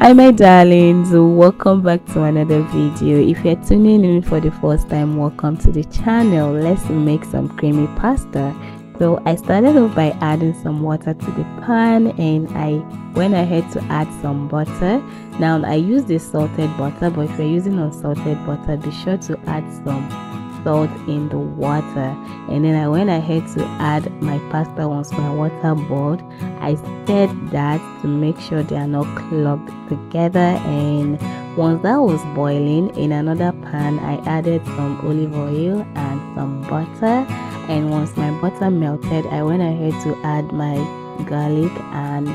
Hi my darlings, welcome back to another video. If you're tuning in for the first time, welcome to the channel. Let's make some creamy pasta. So I started off by adding some water to the pan, and I went ahead to add some butter. Now I use the salted butter, but if you're using unsalted butter, be sure to add some salt in the water. And then I went ahead to add my pasta once my water boiled. I stirred that to make sure they are not clogged together, and once that was boiling, in another pan I added some olive oil and some butter. And once my butter melted, I went ahead to add my garlic and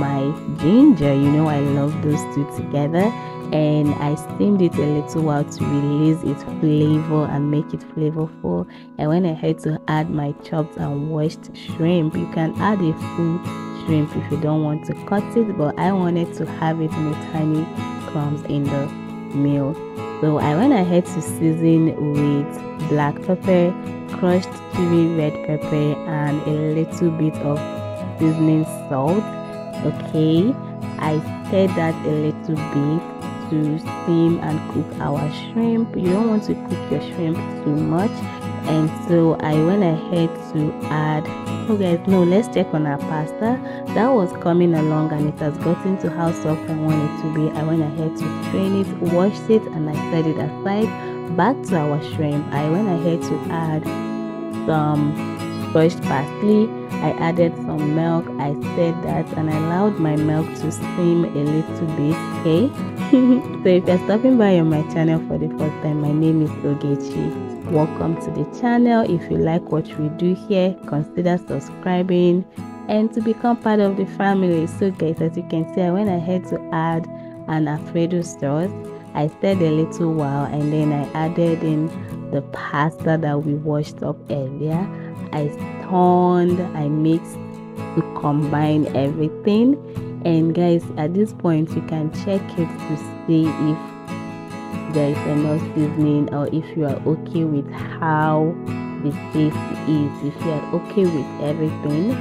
my ginger. You know, I love those two together, and I steamed it a little while to release its flavor and make it flavorful. I went ahead to add my chopped and washed shrimp. You can add a full shrimp if you don't want to cut it, but I wanted to have it in a tiny crumbs in the meal. So I went ahead to season with black pepper, crushed chili red pepper, and a little bit of seasoning salt. Okay, I stirred that a little bit to steam and cook our shrimp. You don't want to cook your shrimp too much, and so I went ahead to add, oh guys, no, let's check on our pasta. That was coming along and it has gotten to how soft I want it to be. I went ahead to strain it, washed it, and I set it aside. Back to our shrimp, I went ahead to add some crushed parsley. I added some milk, I stirred that, and I allowed my milk to steam a little bit. Okay, so if you're stopping by on my channel for the first time, my name is Ogechi. Welcome to the channel. If you like what we do here, consider subscribing and to become part of the family. So guys, as you can see, I went ahead to add an Alfredo sauce. I stirred a little while, and then I added in the pasta that we washed up earlier. I stoned, I mixed to combine everything. And guys, at this point you can check it to see if there is enough seasoning, or if you are okay with how the taste is. If you are okay with everything,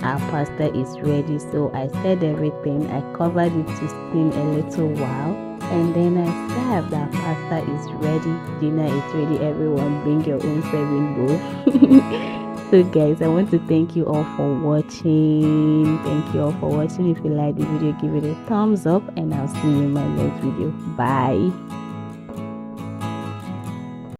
our pasta is ready. So I stirred everything, I covered it to steam a little while, and then I served. Our pasta is ready, dinner is ready. Everyone bring your own serving bowl. So guys, I want to thank you all for watching. Thank you all for watching. If you like the video, give it a thumbs up, and I'll see you in my next video. Bye.